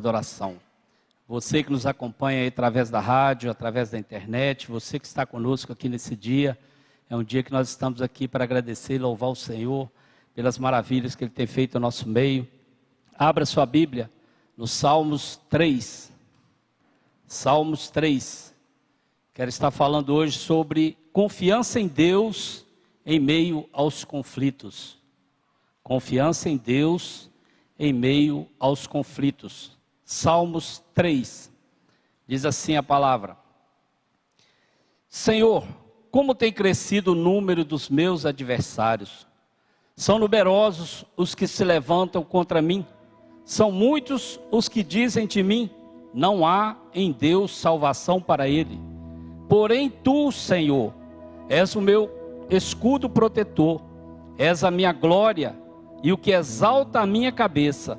Adoração. Você que nos acompanha aí através da rádio, através da internet, você que está conosco aqui nesse dia, é um dia que nós estamos aqui para agradecer e louvar o Senhor pelas maravilhas que Ele tem feito no nosso meio. Abra sua Bíblia no Salmos 3. Salmos 3. Quero estar falando hoje sobre confiança em Deus em meio aos conflitos. Confiança em Deus em meio aos conflitos. Salmos 3, diz assim a palavra: Senhor, como tem crescido o número dos meus adversários. São numerosos os que se levantam contra mim. São muitos os que dizem de mim, não há em Deus salvação para ele. Porém tu, Senhor, és o meu escudo protetor, és a minha glória e o que exalta a minha cabeça.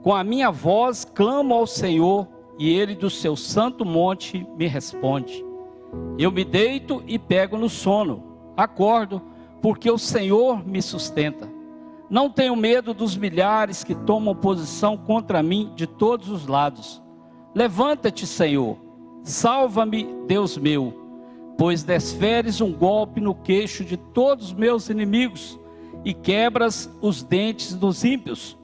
Com a minha voz clamo ao Senhor, e Ele do seu santo monte me responde. Eu me deito e pego no sono, acordo, porque o Senhor me sustenta. Não tenho medo dos milhares que tomam posição contra mim de todos os lados. Levanta-te, Senhor, salva-me, Deus meu, pois desferes um golpe no queixo de todos os meus inimigos, e quebras os dentes dos ímpios.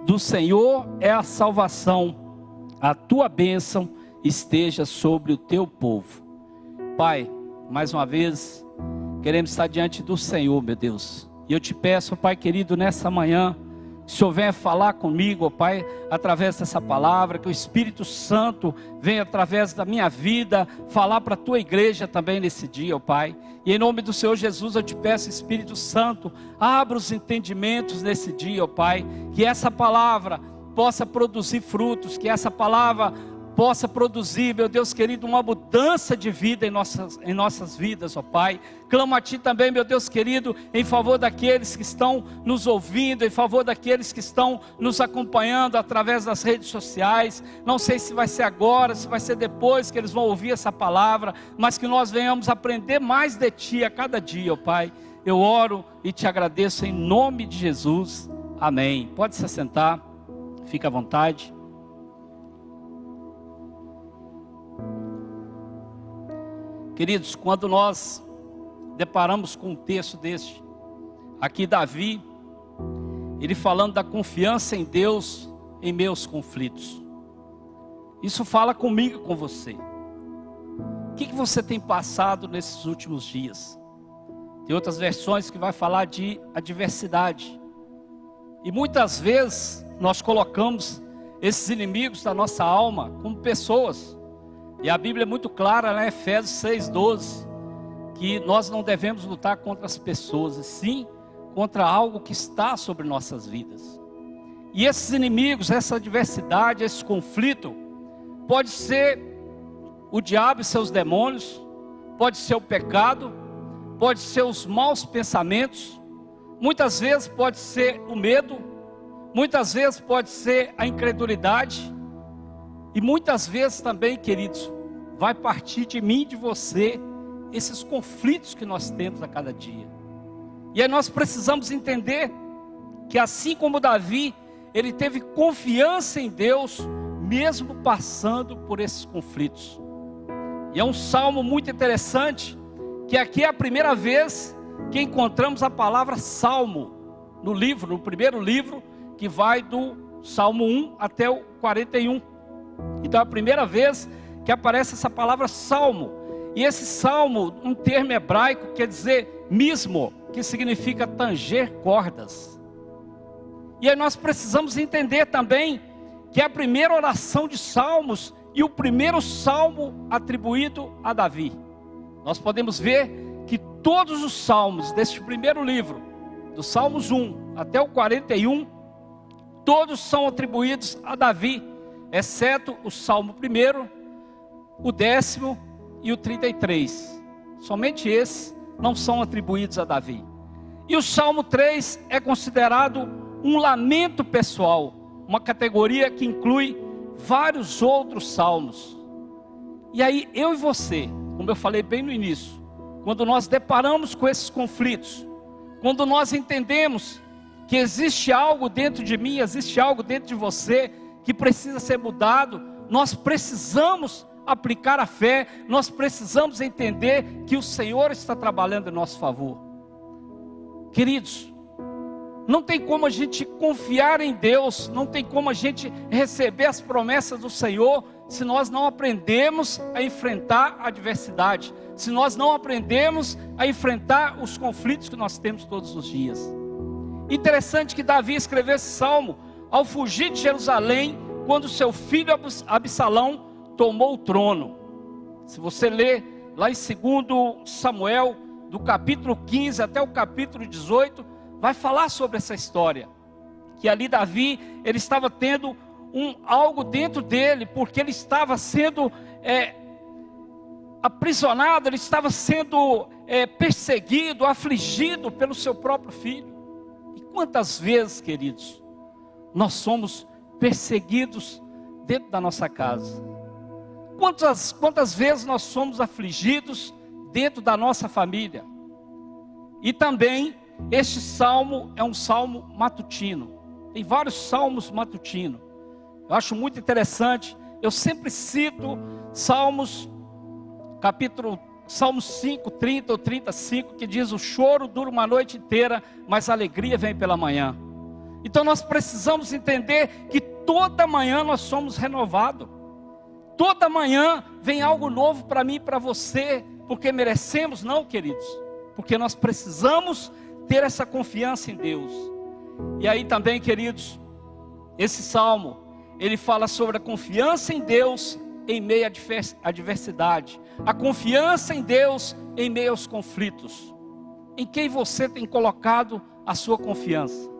Do Senhor é a salvação, a tua bênção esteja sobre o teu povo. Pai, mais uma vez, queremos estar diante do Senhor, meu Deus. E eu te peço, Pai querido, nessa manhã, que o Senhor venha falar comigo, ó Pai, através dessa palavra, que o Espírito Santo venha através da minha vida, falar para a tua igreja também nesse dia, ó Pai. E em nome do Senhor Jesus eu te peço, Espírito Santo, abra os entendimentos nesse dia, ó Pai, que essa palavra possa produzir frutos, que essa palavra possa produzir, meu Deus querido, uma mudança de vida em nossas vidas, ó Pai. Clamo a Ti também, meu Deus querido, em favor daqueles que estão nos ouvindo, em favor daqueles que estão nos acompanhando através das redes sociais. Não sei se vai ser agora, se vai ser depois que eles vão ouvir essa palavra, mas que nós venhamos aprender mais de Ti a cada dia, ó Pai. Eu oro e Te agradeço em nome de Jesus, amém. Pode se assentar, fica à vontade. Queridos, quando nós deparamos com um texto deste, aqui Davi, ele falando da confiança em Deus em meus conflitos. Isso fala comigo e com você. O que você tem passado nesses últimos dias? Tem outras versões que vai falar de adversidade. E muitas vezes nós colocamos esses inimigos da nossa alma como pessoas. E a Bíblia é muito clara, né? Efésios 6:12, que nós não devemos lutar contra as pessoas, e sim contra algo que está sobre nossas vidas. E esses inimigos, essa adversidade, esse conflito, pode ser o diabo e seus demônios, pode ser o pecado, pode ser os maus pensamentos, muitas vezes pode ser o medo, muitas vezes pode ser a incredulidade, e muitas vezes também, queridos, vai partir de mim e de você esses conflitos que nós temos a cada dia. E aí nós precisamos entender que assim como Davi, ele teve confiança em Deus, mesmo passando por esses conflitos. E é um salmo muito interessante, que aqui é a primeira vez que encontramos a palavra salmo no livro, no primeiro livro, que vai do Salmo 1 até o 41. Então é a primeira vez que aparece essa palavra salmo. E esse salmo, um termo hebraico, quer dizer mismo, que significa tanger cordas. E aí nós precisamos entender também que é a primeira oração de salmos e o primeiro salmo atribuído a Davi. Nós podemos ver que todos os salmos deste primeiro livro, do Salmos 1 até o 41, todos são atribuídos a Davi, exceto o Salmo 1, o 10º e o 33. Somente esses não são atribuídos a Davi. E o Salmo 3 é considerado um lamento pessoal, uma categoria que inclui vários outros salmos. E aí eu e você, como eu falei bem no início, quando nós deparamos com esses conflitos, quando nós entendemos que existe algo dentro de mim, existe algo dentro de você que precisa ser mudado, nós precisamos aplicar a fé, nós precisamos entender que o Senhor está trabalhando em nosso favor. Queridos, não tem como a gente confiar em Deus, não tem como a gente receber as promessas do Senhor, se nós não aprendemos a enfrentar a adversidade, se nós não aprendemos a enfrentar os conflitos que nós temos todos os dias. Interessante que Davi escreveu esse salmo ao fugir de Jerusalém, quando seu filho Absalão tomou o trono. Se você ler lá em 2 Samuel, do capítulo 15 até o capítulo 18, vai falar sobre essa história. Que ali Davi, ele estava tendo algo dentro dele, porque ele estava sendo aprisionado, ele estava sendo perseguido, afligido pelo seu próprio filho. E quantas vezes, queridos, nós somos perseguidos dentro da nossa casa? Quantas vezes nós somos afligidos dentro da nossa família? E também, este salmo é um salmo matutino. Tem vários salmos matutinos. Eu acho muito interessante. Eu sempre cito Salmos 5, 30 ou 35, que diz: o choro dura uma noite inteira, mas a alegria vem pela manhã. Então nós precisamos entender que toda manhã nós somos renovados. Toda manhã vem algo novo para mim e para você, porque merecemos, não, queridos, porque nós precisamos ter essa confiança em Deus. E aí também, queridos, esse salmo, ele fala sobre a confiança em Deus em meio à adversidade, a confiança em Deus em meio aos conflitos. Em quem você tem colocado a sua confiança?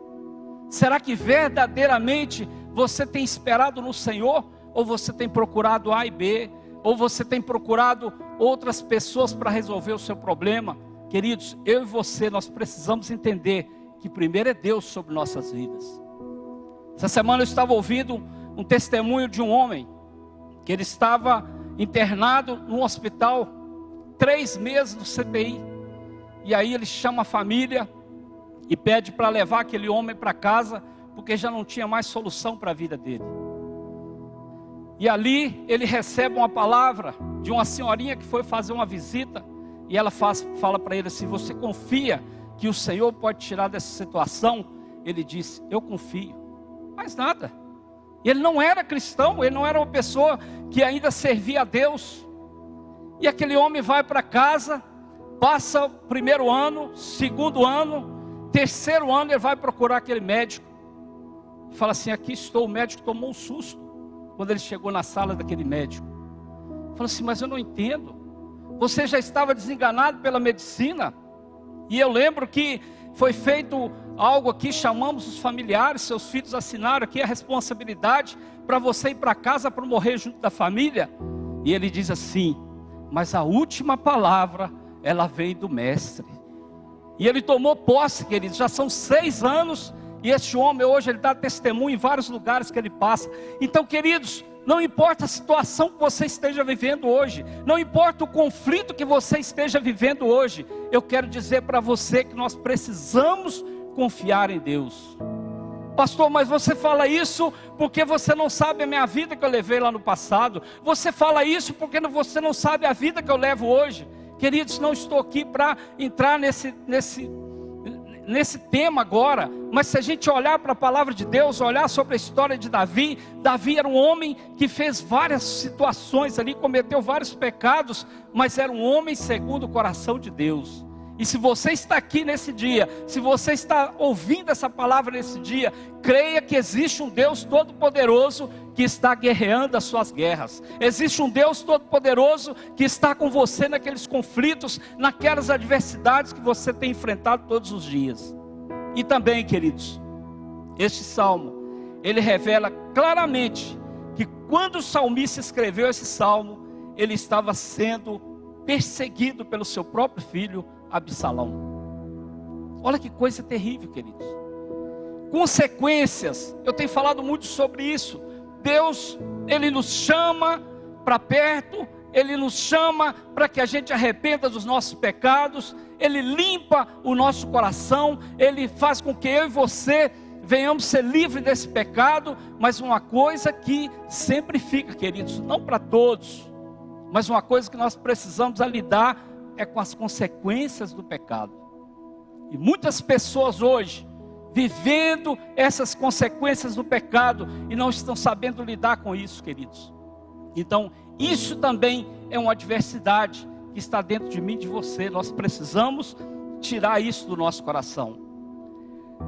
Será que verdadeiramente você tem esperado no Senhor? Ou você tem procurado A e B? Ou você tem procurado outras pessoas para resolver o seu problema? Queridos, eu e você, nós precisamos entender que primeiro é Deus sobre nossas vidas. Essa semana eu estava ouvindo um testemunho de um homem, que ele estava internado num hospital, 3 meses no CTI. E aí ele chama a família e pede para levar aquele homem para casa, porque já não tinha mais solução para a vida dele. E ali ele recebe uma palavra de uma senhorinha que foi fazer uma visita, e ela fala para ele assim: você confia que o Senhor pode tirar dessa situação? Ele disse: eu confio. Mais nada. Ele não era cristão, ele não era uma pessoa que ainda servia a Deus. E aquele homem vai para casa, passa o 1º ano, 2º ano, 3º ano, ele vai procurar aquele médico. E fala assim: aqui estou. O médico tomou um susto quando ele chegou na sala daquele médico. Fala assim: mas eu não entendo. Você já estava desenganado pela medicina. E eu lembro que foi feito algo aqui, chamamos os familiares, seus filhos assinaram aqui a responsabilidade para você ir para casa para morrer junto da família. E ele diz assim: mas a última palavra, ela vem do mestre. E ele tomou posse, queridos, já são 6 anos, e este homem hoje, ele dá testemunho em vários lugares que ele passa. Então, queridos, não importa a situação que você esteja vivendo hoje, não importa o conflito que você esteja vivendo hoje, eu quero dizer para você que nós precisamos confiar em Deus. Pastor, mas você fala isso porque você não sabe a minha vida que eu levei lá no passado. Você fala isso porque você não sabe a vida que eu levo hoje. Queridos, não estou aqui para entrar nesse tema agora, mas se a gente olhar para a palavra de Deus, olhar sobre a história de Davi, Davi era um homem que fez várias situações ali, cometeu vários pecados, mas era um homem segundo o coração de Deus. E se você está aqui nesse dia, se você está ouvindo essa palavra nesse dia, creia que existe um Deus todo-poderoso que está guerreando as suas guerras. Existe um Deus todo-poderoso que está com você naqueles conflitos, naquelas adversidades que você tem enfrentado todos os dias. E também, queridos, este salmo, ele revela claramente que quando o salmista escreveu esse salmo, ele estava sendo perseguido pelo seu próprio filho Absalão. Olha que coisa terrível, queridos. Consequências, eu tenho falado muito sobre isso. Deus, Ele nos chama para perto, Ele nos chama para que a gente arrependa dos nossos pecados, Ele limpa o nosso coração, Ele faz com que eu e você venhamos ser livres desse pecado, mas uma coisa que sempre fica, queridos, não para todos, mas uma coisa que nós precisamos lidar é com as consequências do pecado. E muitas pessoas hoje, vivendo essas consequências do pecado, e não estão sabendo lidar com isso, queridos. Então, isso também é uma adversidade que está dentro de mim e de você. Nós precisamos tirar isso do nosso coração.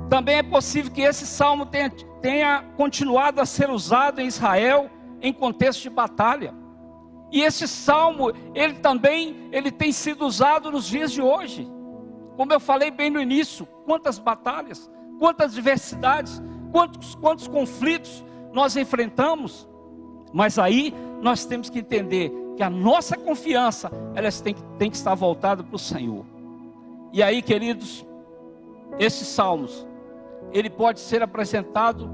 Também é possível que esse salmo tenha continuado a ser usado em Israel em contexto de batalha. E esse salmo, ele tem sido usado nos dias de hoje. Como eu falei bem no início, quantas batalhas, quantas diversidades, quantos conflitos nós enfrentamos. Mas aí nós temos que entender que a nossa confiança, elas tem que estar voltada para o Senhor. E aí, queridos, esses salmos, ele pode ser apresentado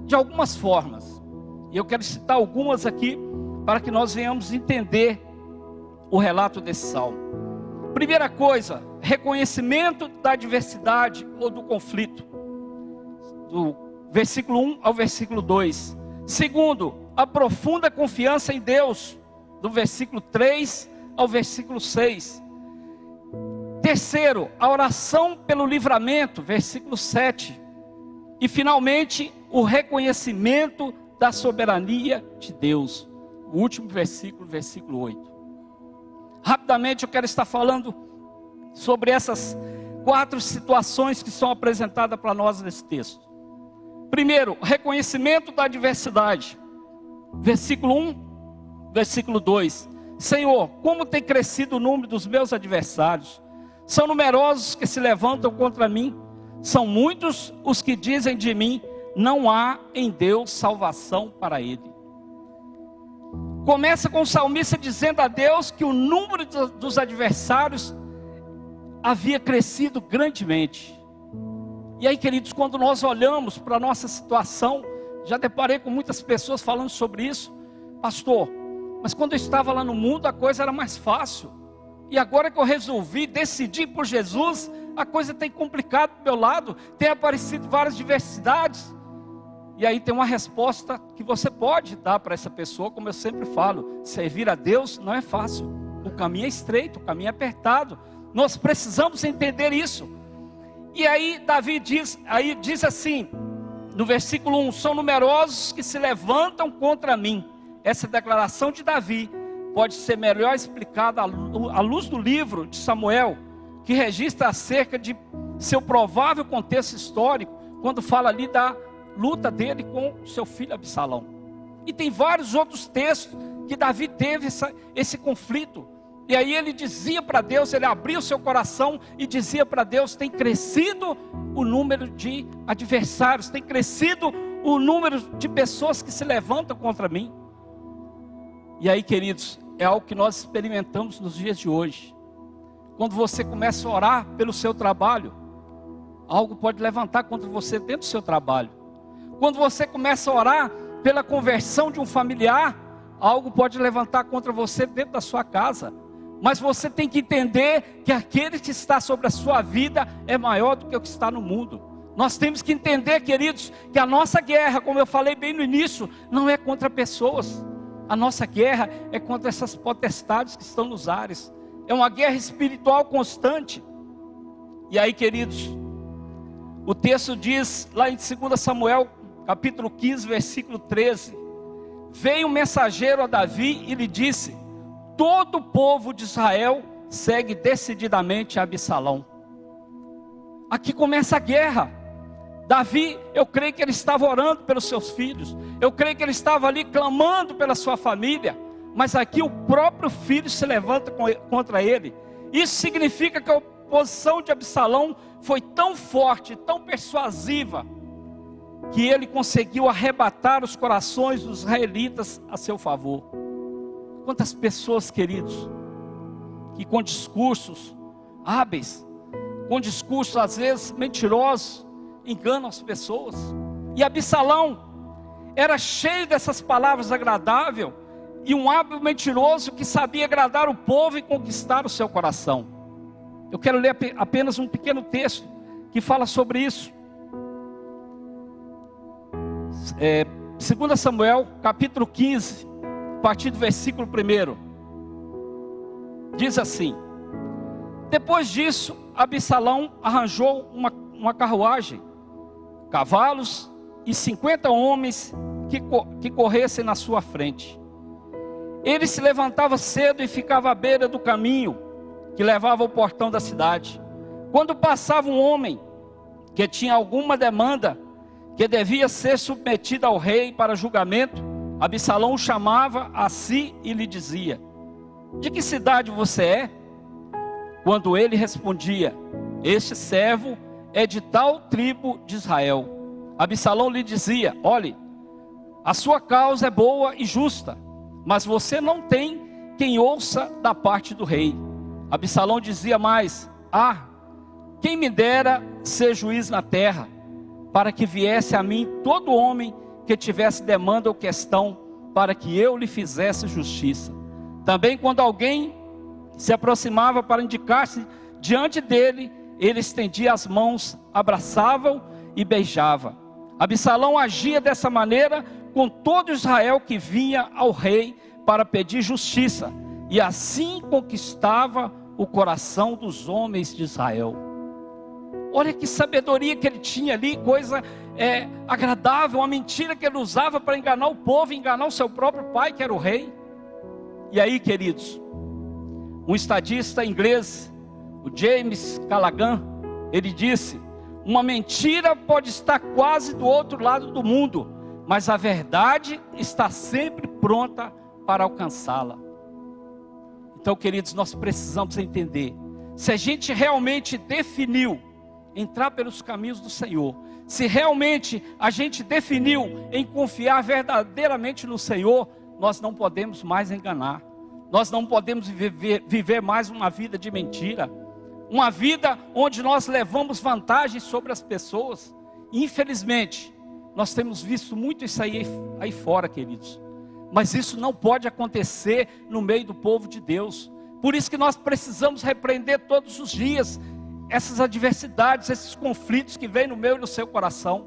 de algumas formas. E eu quero citar algumas aqui, para que nós venhamos entender o relato desse salmo. Primeira coisa, reconhecimento da adversidade ou do conflito, do versículo 1 ao versículo 2. Segundo, a profunda confiança em Deus, do versículo 3 ao versículo 6. Terceiro, a oração pelo livramento, versículo 7. E finalmente, o reconhecimento da soberania de Deus, o último versículo, versículo 8. Rapidamente eu quero estar falando sobre essas 4 situações que são apresentadas para nós nesse texto. Primeiro, reconhecimento da adversidade. Versículo 1, versículo 2. Senhor, como tem crescido o número dos meus adversários. São numerosos que se levantam contra mim. São muitos os que dizem de mim, não há em Deus salvação para ele. Começa com o salmista dizendo a Deus que o número dos adversários havia crescido grandemente. E aí, queridos, quando nós olhamos para a nossa situação, já deparei com muitas pessoas falando sobre isso. Pastor, mas quando eu estava lá no mundo a coisa era mais fácil. E agora que eu resolvi decidir por Jesus, a coisa tem complicado do meu lado, tem aparecido várias diversidades. E aí tem uma resposta que você pode dar para essa pessoa, como eu sempre falo: servir a Deus não é fácil, o caminho é estreito, o caminho é apertado. Nós precisamos entender isso. E aí Davi diz assim, no versículo 1, são numerosos que se levantam contra mim. Essa declaração de Davi pode ser melhor explicada à luz do livro de Samuel, que registra acerca de seu provável contexto histórico, quando fala ali da luta dele com seu filho Absalão. E tem vários outros textos que Davi teve esse conflito. E aí ele dizia para Deus, ele abria o seu coração e dizia para Deus: tem crescido o número de adversários, tem crescido o número de pessoas que se levantam contra mim. E aí, queridos, é algo que nós experimentamos nos dias de hoje. Quando você começa a orar pelo seu trabalho, algo pode levantar contra você dentro do seu trabalho. Quando você começa a orar pela conversão de um familiar, algo pode levantar contra você dentro da sua casa. Mas você tem que entender que aquele que está sobre a sua vida é maior do que o que está no mundo. Nós temos que entender, queridos, que a nossa guerra, como eu falei bem no início, não é contra pessoas. A nossa guerra é contra essas potestades que estão nos ares. É uma guerra espiritual constante. E aí, queridos, o texto diz lá em 2 Samuel, capítulo 15, versículo 13. Veio um mensageiro a Davi e lhe disse: todo o povo de Israel segue decididamente Absalão. Aqui começa a guerra. Davi, eu creio que ele estava orando pelos seus filhos, eu creio que ele estava ali clamando pela sua família, mas aqui o próprio filho se levanta contra ele. Isso significa que a oposição de Absalão foi tão forte, tão persuasiva, que ele conseguiu arrebatar os corações dos israelitas a seu favor. Quantas pessoas, queridos, que com discursos hábeis, com discursos às vezes mentirosos, enganam as pessoas. E Absalão era cheio dessas palavras agradáveis, e um hábil mentiroso que sabia agradar o povo e conquistar o seu coração. Eu quero ler apenas um pequeno texto que fala sobre isso. 2 Samuel, capítulo 15, a partir do versículo 1. Diz assim: depois disso, Absalão arranjou uma carruagem, cavalos e 50 homens que corressem na sua frente. Ele se levantava cedo e ficava à beira do caminho que levava ao portão da cidade. Quando passava um homem que tinha alguma demanda que devia ser submetida ao rei para julgamento, Absalão o chamava a si e lhe dizia: de que cidade você é? Quando ele respondia: este servo é de tal tribo de Israel, Absalão lhe dizia: olhe, a sua causa é boa e justa, mas você não tem quem ouça da parte do rei. Absalão dizia mais: quem me dera ser juiz na terra, para que viesse a mim todo homem que tivesse demanda ou questão, para que eu lhe fizesse justiça. Também quando alguém se aproximava para indicar-se diante dele, ele estendia as mãos, abraçava-o e beijava. Absalão agia dessa maneira com todo Israel que vinha ao rei para pedir justiça, e assim conquistava o coração dos homens de Israel. Olha que sabedoria que ele tinha ali, coisa agradável, uma mentira que ele usava para enganar o povo, enganar o seu próprio pai, que era o rei. E aí, queridos, um estadista inglês, o James Callaghan, ele disse: uma mentira pode estar quase do outro lado do mundo, mas a verdade está sempre pronta para alcançá-la. Então, queridos, nós precisamos entender, se a gente realmente definiu entrar pelos caminhos do Senhor, se realmente a gente definiu em confiar verdadeiramente no Senhor, nós não podemos mais enganar, nós não podemos viver mais uma vida de mentira, uma vida onde nós levamos vantagem sobre as pessoas. Infelizmente, nós temos visto muito isso aí fora, queridos, mas isso não pode acontecer no meio do povo de Deus. Por isso que nós precisamos repreender todos os dias essas adversidades, esses conflitos que vêm no meu e no seu coração.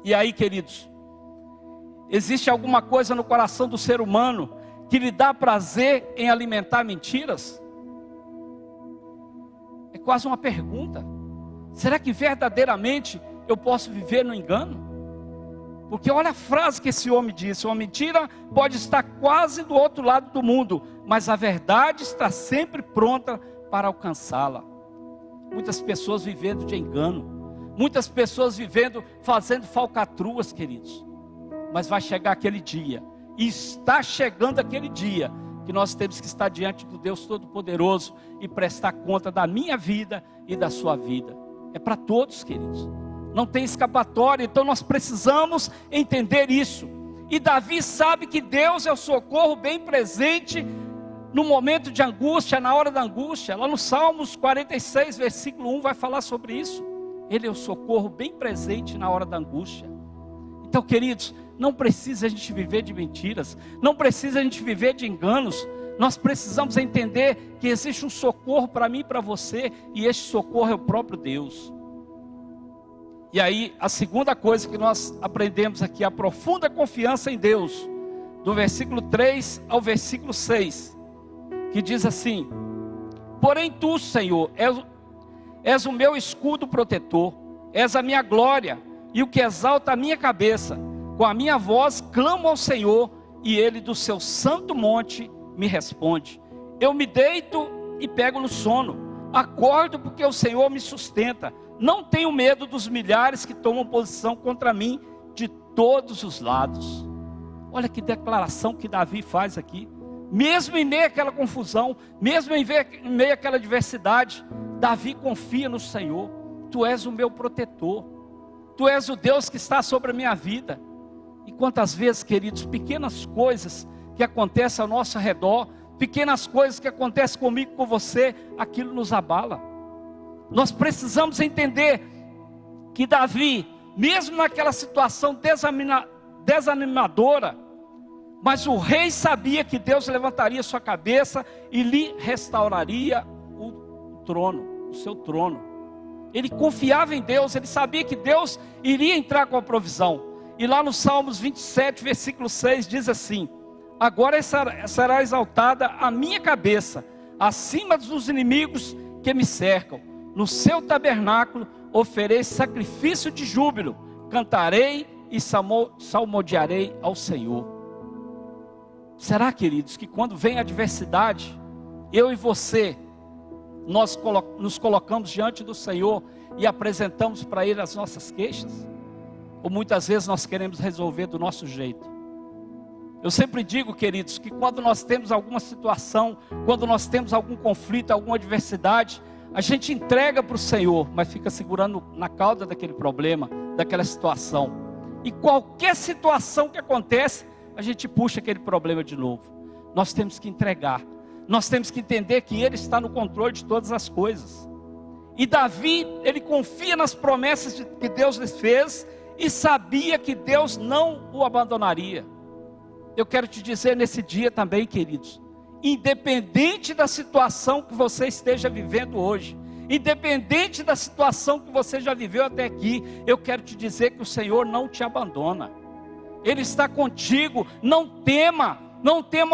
E aí, queridos, existe alguma coisa no coração do ser humano que lhe dá prazer em alimentar mentiras? É quase uma pergunta. Será que verdadeiramente eu posso viver no engano? Porque olha a frase que esse homem disse: uma mentira pode estar quase do outro lado do mundo, mas a verdade está sempre pronta para alcançá-la. Muitas pessoas vivendo de engano, muitas pessoas vivendo, fazendo falcatruas, queridos. Mas vai chegar aquele dia, e está chegando aquele dia, que nós temos que estar diante do Deus Todo-Poderoso e prestar conta da minha vida e da sua vida. É para todos, queridos, não tem escapatória. Então nós precisamos entender isso. E Davi sabe que Deus é o socorro bem presente no momento de angústia, na hora da angústia. Lá no Salmos 46, versículo 1 vai falar sobre isso. Ele é o socorro bem presente na hora da angústia. Então, queridos, não precisa a gente viver de mentiras, não precisa a gente viver de enganos. Nós precisamos entender que existe um socorro para mim e para você, e este socorro é o próprio Deus. E aí, a segunda coisa que nós aprendemos aqui, a profunda confiança em Deus, do versículo 3 ao versículo 6, que diz assim: porém tu, Senhor, és o meu escudo protetor, és a minha glória e o que exalta a minha cabeça. Com a minha voz clamo ao Senhor, e Ele do seu santo monte me responde. Eu me deito e pego no sono, acordo porque o Senhor me sustenta. Não tenho medo dos milhares que tomam posição contra mim de todos os lados. Olha que declaração que Davi faz aqui. Mesmo em meio àquela confusão, mesmo em meio àquela adversidade, Davi confia no Senhor. Tu és o meu protetor, Tu és o Deus que está sobre a minha vida. E quantas vezes, queridos, pequenas coisas que acontecem ao nosso redor, pequenas coisas que acontecem comigo, com você, aquilo nos abala. Nós precisamos entender que Davi, mesmo naquela situação desanimadora, mas o rei sabia que Deus levantaria sua cabeça e lhe restauraria o trono, o seu trono. Ele confiava em Deus, ele sabia que Deus iria entrar com a provisão. E lá no Salmos 27, versículo 6, diz assim: agora será exaltada a minha cabeça, acima dos inimigos que me cercam. No seu tabernáculo ofereço sacrifício de júbilo, cantarei e salmodiarei ao Senhor. Será, queridos, que quando vem a adversidade, eu e você, nós nos colocamos diante do Senhor e apresentamos para Ele as nossas queixas? Ou muitas vezes nós queremos resolver do nosso jeito? Eu sempre digo, queridos, que quando nós temos alguma situação, quando nós temos algum conflito, alguma adversidade, a gente entrega para o Senhor, mas fica segurando na cauda daquele problema, daquela situação. E qualquer situação que acontece, a gente puxa aquele problema de novo. Nós temos que entregar. Nós temos que entender que Ele está no controle de todas as coisas. E Davi, ele confia nas promessas que Deus lhe fez e sabia que Deus não o abandonaria. Eu quero te dizer nesse dia também, queridos, independente da situação que você esteja vivendo hoje, independente da situação que você já viveu até aqui, eu quero te dizer que o Senhor não te abandona. Ele está contigo. Não tema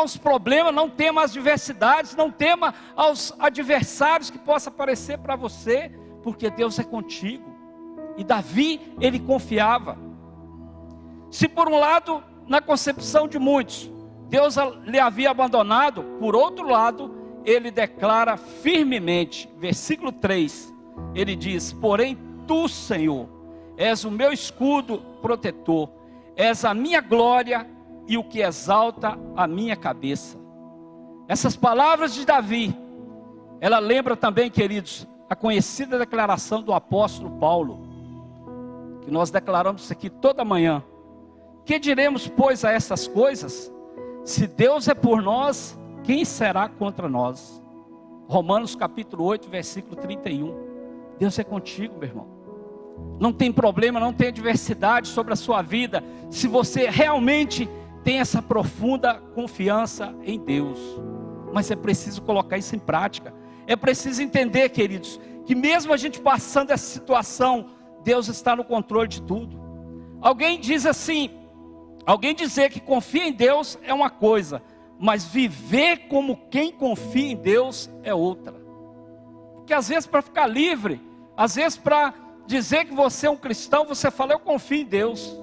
os problemas, não tema as adversidades, não tema aos adversários que possam aparecer para você, porque Deus é contigo. E Davi, ele confiava. Se por um lado, na concepção de muitos, Deus lhe havia abandonado, por outro lado, ele declara firmemente, versículo 3, ele diz: porém tu, Senhor, és o meu escudo protetor, és a minha glória e o que exalta a minha cabeça. Essas palavras de Davi, ela lembra também, queridos, a conhecida declaração do apóstolo Paulo, que nós declaramos isso aqui toda manhã. Que diremos, pois, a essas coisas? Se Deus é por nós, quem será contra nós? Romanos capítulo 8, versículo 31. Deus é contigo, meu irmão. Não tem problema, não tem adversidade sobre a sua vida, se você realmente tem essa profunda confiança em Deus. Mas é preciso colocar isso em prática. É preciso entender, queridos, que mesmo a gente passando essa situação, Deus está no controle de tudo. Alguém diz assim, alguém dizer que confia em Deus é uma coisa, mas viver como quem confia em Deus é outra. Porque às vezes para ficar livre, às vezes para dizer que você é um cristão, você fala: eu confio em Deus.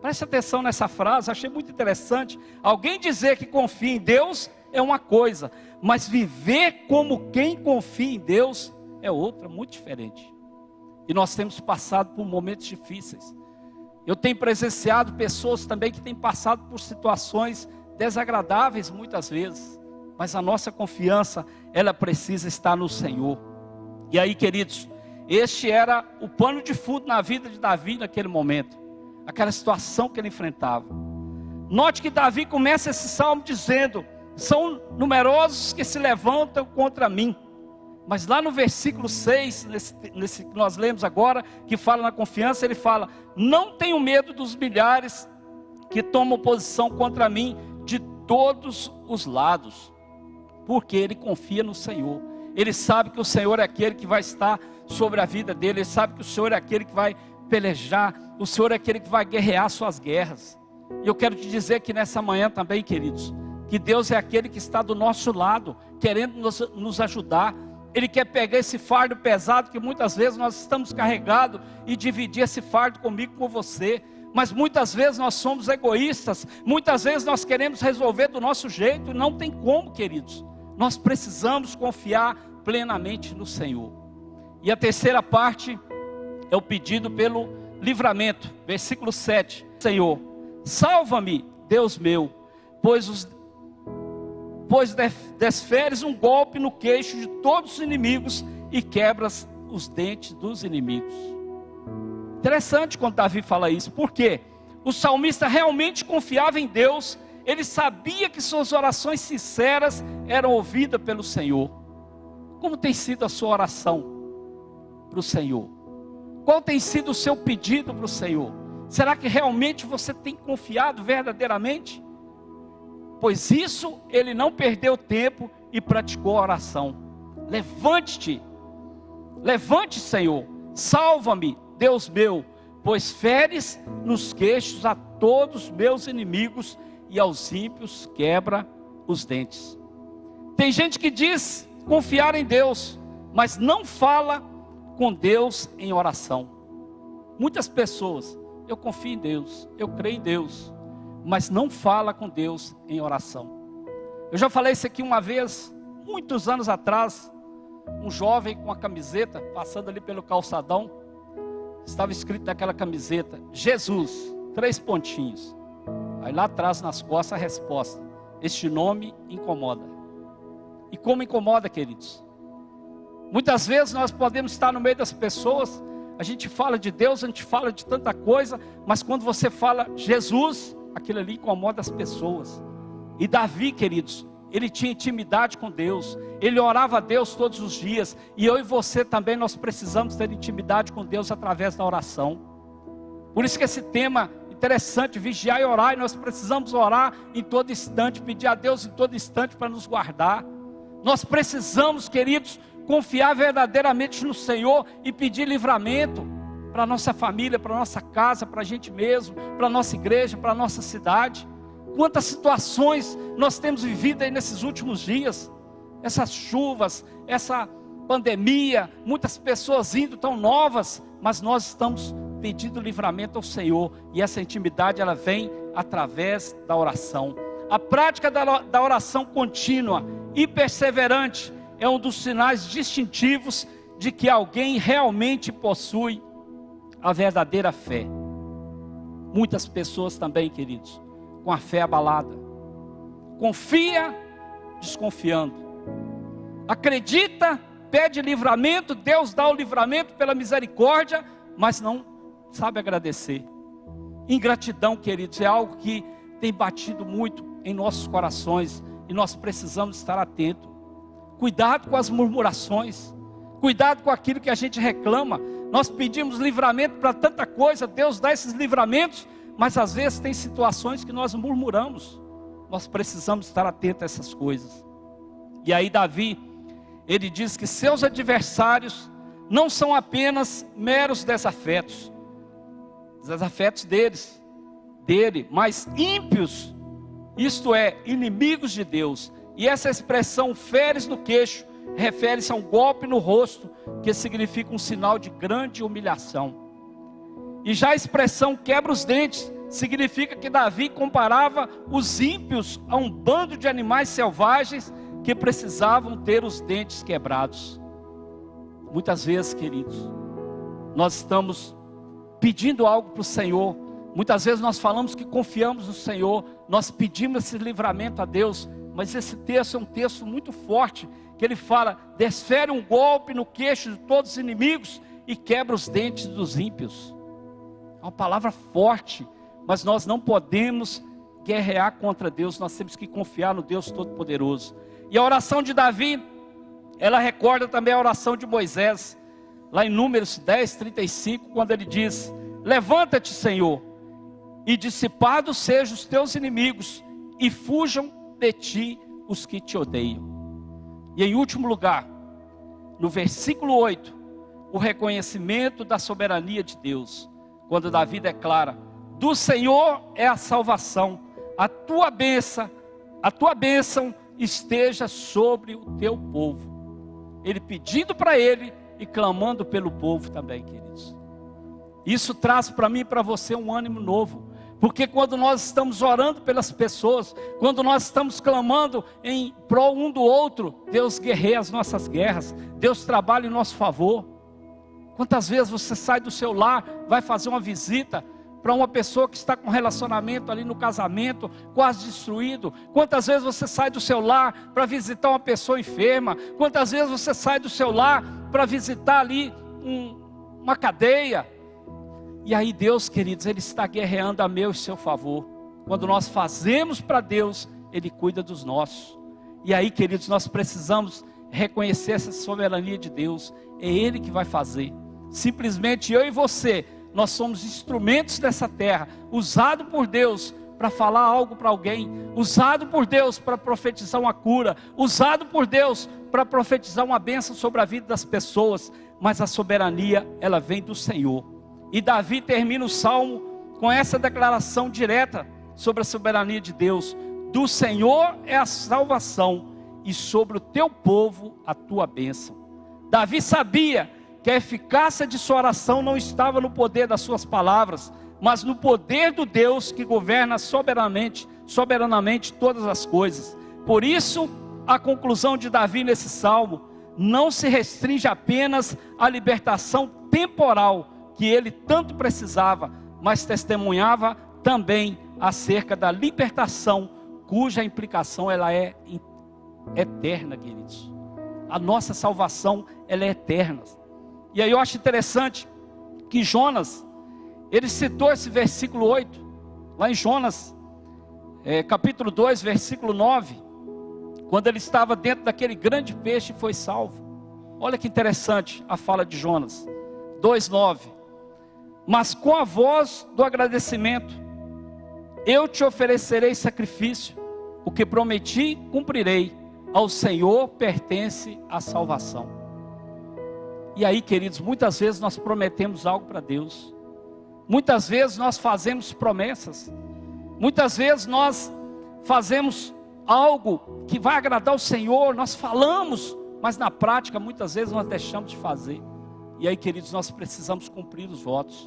Preste atenção nessa frase, achei muito interessante. Alguém dizer que confia em Deus é uma coisa, mas viver como quem confia em Deus é outra, muito diferente. E nós temos passado por momentos difíceis. Eu tenho presenciado pessoas também que têm passado por situações desagradáveis muitas vezes, mas a nossa confiança, ela precisa estar no Senhor. E aí, queridos, este era o pano de fundo na vida de Davi naquele momento, aquela situação que ele enfrentava. Note que Davi começa esse salmo dizendo: são numerosos que se levantam contra mim. Mas lá no versículo 6, nesse que nós lemos agora, que fala na confiança, ele fala: não tenho medo dos milhares que tomam posição contra mim de todos os lados. Porque ele confia no Senhor. Ele sabe que o Senhor é aquele que vai estar sobre a vida dele. Ele sabe que o Senhor é aquele que vai pelejar. O Senhor é aquele que vai guerrear suas guerras. E eu quero te dizer que nessa manhã também, queridos, que Deus é aquele que está do nosso lado, querendo nos ajudar. Ele quer pegar esse fardo pesado que muitas vezes nós estamos carregados e dividir esse fardo comigo, com você. Mas muitas vezes nós somos egoístas, muitas vezes nós queremos resolver do nosso jeito, e não tem como, queridos. Nós precisamos confiar plenamente no Senhor. E a terceira parte é o pedido pelo livramento, versículo 7. Senhor, salva-me, Deus meu, pois desferes um golpe no queixo de todos os inimigos e quebras os dentes dos inimigos. Interessante quando Davi fala isso, porque o salmista realmente confiava em Deus. Ele sabia que suas orações sinceras eram ouvidas pelo Senhor. Como tem sido a sua oração para o Senhor? Qual tem sido o seu pedido para o Senhor? Será que realmente você tem confiado verdadeiramente? Pois isso, ele não perdeu tempo e praticou a oração. Levante-te, Senhor, salva-me, Deus meu, pois feres nos queixos a todos meus inimigos, e aos ímpios quebra os dentes. Tem gente que diz confiar em Deus, mas não fala com Deus em oração. Muitas pessoas, eu confio em Deus, eu creio em Deus, mas não fala com Deus em oração. Eu já falei isso aqui uma vez, muitos anos atrás. Um jovem com a camiseta, passando ali pelo calçadão, estava escrito naquela camiseta, Jesus, 3 pontinhos. Aí lá atrás nas costas a resposta, este nome incomoda. E como incomoda, queridos? Muitas vezes nós podemos estar no meio das pessoas, a gente fala de Deus, a gente fala de tanta coisa, mas quando você fala Jesus, aquilo ali incomoda as pessoas. E Davi, queridos, ele tinha intimidade com Deus, ele orava a Deus todos os dias, e eu e você também, nós precisamos ter intimidade com Deus através da oração. Por isso que esse tema interessante, vigiar e orar, e nós precisamos orar em todo instante, pedir a Deus em todo instante para nos guardar. Nós precisamos, queridos, confiar verdadeiramente no Senhor e pedir livramento para a nossa família, para a nossa casa, para a gente mesmo, para a nossa igreja, para a nossa cidade. Quantas situações nós temos vivido aí nesses últimos dias, essas chuvas, essa pandemia, muitas pessoas indo tão novas, mas nós estamos pedindo livramento ao Senhor, e essa intimidade ela vem através da oração. A prática da oração contínua e perseverante é um dos sinais distintivos de que alguém realmente possui a verdadeira fé. Muitas pessoas também, queridos, com a fé abalada, confia desconfiando, acredita, pede livramento, Deus dá o livramento pela misericórdia, mas não sabe agradecer. Ingratidão, queridos, é algo que tem batido muito em nossos corações, e nós precisamos estar atentos. Cuidado com as murmurações, cuidado com aquilo que a gente reclama. Nós pedimos livramento para tanta coisa, Deus dá esses livramentos, mas às vezes tem situações que nós murmuramos. Nós precisamos estar atentos a essas coisas. E aí Davi, ele diz que seus adversários não são apenas meros desafetos dele, mas ímpios, isto é, inimigos de Deus. E essa expressão feres no queixo refere-se a um golpe no rosto, que significa um sinal de grande humilhação. E já a expressão quebra os dentes significa que Davi comparava os ímpios a um bando de animais selvagens que precisavam ter os dentes quebrados. Muitas vezes, queridos, nós estamos pedindo algo para o Senhor, muitas vezes nós falamos que confiamos no Senhor, nós pedimos esse livramento a Deus, mas esse texto é um texto muito forte, que ele fala, desfere um golpe no queixo de todos os inimigos e quebra os dentes dos ímpios. É uma palavra forte, mas nós não podemos guerrear contra Deus, nós temos que confiar no Deus Todo-Poderoso. E a oração de Davi, ela recorda também a oração de Moisés, lá em Números 10, 35, quando ele diz, levanta-te, Senhor, e dissipados sejam os teus inimigos, e fujam de ti os que te odeiam. E em último lugar, no versículo 8, o reconhecimento da soberania de Deus, quando Davi declara, do Senhor é a salvação, a tua bênção esteja sobre o teu povo. Ele pedindo para ele e clamando pelo povo também, queridos. Isso traz para mim e para você um ânimo novo, porque quando nós estamos orando pelas pessoas, quando nós estamos clamando em prol um do outro, Deus guerreia as nossas guerras, Deus trabalha em nosso favor. Quantas vezes você sai do seu lar, vai fazer uma visita para uma pessoa que está com um relacionamento ali no casamento, quase destruído? Quantas vezes você sai do seu lar para visitar uma pessoa enferma? Quantas vezes você sai do seu lar para visitar ali uma cadeia? E aí Deus, queridos, Ele está guerreando a meu e seu favor. Quando nós fazemos para Deus, Ele cuida dos nossos. E aí, queridos, nós precisamos reconhecer essa soberania de Deus. É Ele que vai fazer. Simplesmente eu e você, nós somos instrumentos dessa terra, usado por Deus para falar algo para alguém, usado por Deus para profetizar uma cura, usado por Deus para profetizar uma bênção sobre a vida das pessoas. Mas a soberania, ela vem do Senhor. E Davi termina o salmo com essa declaração direta sobre a soberania de Deus: do Senhor é a salvação, e sobre o teu povo a tua bênção. Davi sabia que a eficácia de sua oração não estava no poder das suas palavras, mas no poder do Deus que governa soberanamente todas as coisas. Por isso, a conclusão de Davi nesse salmo não se restringe apenas à libertação temporal que ele tanto precisava, mas testemunhava também acerca da libertação cuja implicação ela é eterna, queridos. A nossa salvação ela é eterna. E aí eu acho interessante que Jonas, ele citou esse versículo 8, lá em Jonas, capítulo 2, versículo 9, quando ele estava dentro daquele grande peixe e foi salvo. Olha que interessante a fala de Jonas, 2:9. Mas com a voz do agradecimento, eu te oferecerei sacrifício, o que prometi cumprirei, ao Senhor pertence a salvação. E aí, queridos, muitas vezes nós prometemos algo para Deus, muitas vezes nós fazemos promessas, muitas vezes nós fazemos algo que vai agradar o Senhor, nós falamos, mas na prática muitas vezes nós deixamos de fazer. E aí, queridos, nós precisamos cumprir os votos,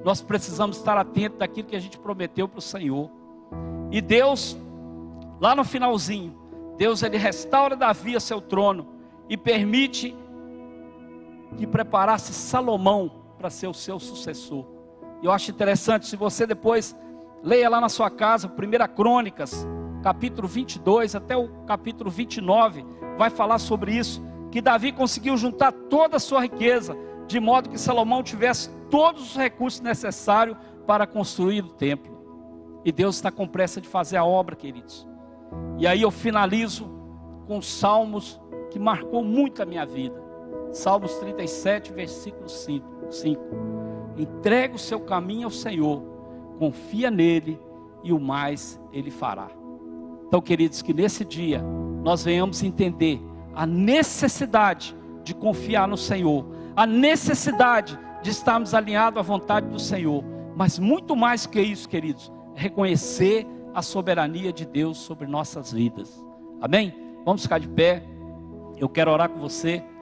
nós precisamos estar atentos daquilo que a gente prometeu para o Senhor. E Deus, lá no finalzinho, Deus ele restaura Davi a seu trono e permite que preparasse Salomão para ser o seu sucessor. Eu acho interessante, se você depois leia lá na sua casa, 1 Crônicas, capítulo 22 até o capítulo 29, vai falar sobre isso, que Davi conseguiu juntar toda a sua riqueza, de modo que Salomão tivesse todos os recursos necessários para construir o templo. E Deus está com pressa de fazer a obra, queridos. E aí eu finalizo com salmos que marcou muito a minha vida. Salmos 37, versículo 5. Entrega o seu caminho ao Senhor, confia nele e o mais ele fará. Então, queridos, que nesse dia nós venhamos entender a necessidade de confiar no Senhor, a necessidade de estarmos alinhados à vontade do Senhor, mas muito mais que isso, queridos, é reconhecer a soberania de Deus sobre nossas vidas. Amém? Vamos ficar de pé. Eu quero orar com você.